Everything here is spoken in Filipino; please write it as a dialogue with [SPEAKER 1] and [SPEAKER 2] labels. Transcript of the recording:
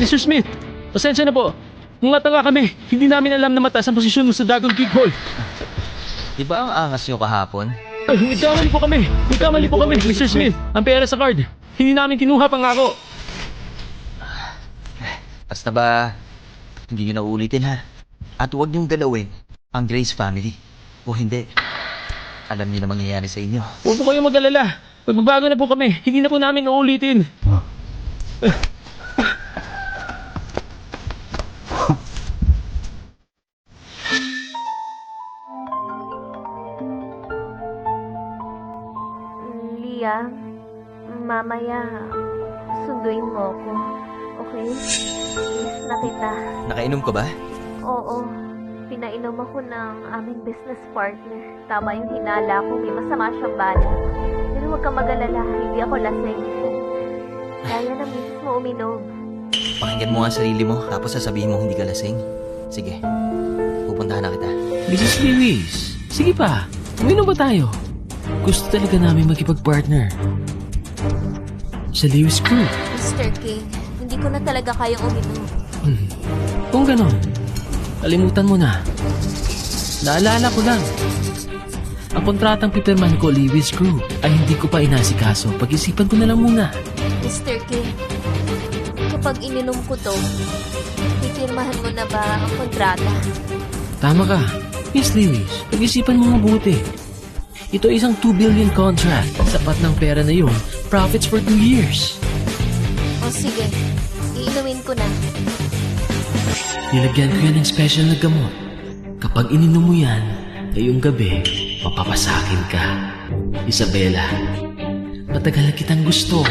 [SPEAKER 1] Mr. Smith, pasensya na po. Nung natanga kami, hindi namin alam na mataas ang posisyon mo sa Dragon Creek Hall.
[SPEAKER 2] Di ba ang angas nyo kahapon?
[SPEAKER 1] Nagkamali po kami. Nagkamali po kami, Mr. Smith. Ang pera sa card. Hindi namin kinuha pangako.
[SPEAKER 2] Basta ba, hindi nyo na ulitin ha. At huwag nyong galawin ang Grace family. O hindi, alam niyo na mangyayari sa inyo.
[SPEAKER 1] Huwag po kayong mag-alala. Magbabago na po kami. Hindi na po namin uulitin.
[SPEAKER 3] Lia, mamaya sunduin mo ako. Okay? Miss na kita.
[SPEAKER 2] Nakainom ka ba?
[SPEAKER 3] Oo. Pinainom ako ng aming business partner. Tama yung hinala ko. May masama siyang balak. Pero huwag kang mag-alala. Hindi ako lasing. Kaya na miss mo uminom.
[SPEAKER 2] Pakinggan mo nga ang sarili mo, tapos sasabihin mo hindi ka lasing. Sige, pupuntahan na kita.
[SPEAKER 4] Mrs. Lewis, sige pa. Uminom ba tayo? Gusto talaga namin makipag-partner sa Lewis Crew.
[SPEAKER 3] Mr. King, hindi ko na talaga kayang uminom.
[SPEAKER 4] Kung ganon, kalimutan mo na. Naalala ko lang, ang kontratang pipirman ko, Lewis Crew, ay hindi ko pa inasikaso. Pag-isipan ko na lang muna.
[SPEAKER 3] Mr. King, kapag ininom ko to, pipirmahan mo na ba ang kontrata?
[SPEAKER 4] Tama ka, Miss Lewis. Pag-isipan mo mabuti. Ito ay isang 2 billion contract. Sapat ng pera na yun. Profits for 2 years.
[SPEAKER 3] O sige, iinumin ko na.
[SPEAKER 4] Nilagyan ko yan ng special na gamot. Kapag ininom mo yan, ngayong gabi, mapapasakin ka. Isabela, matagal na kitang gusto.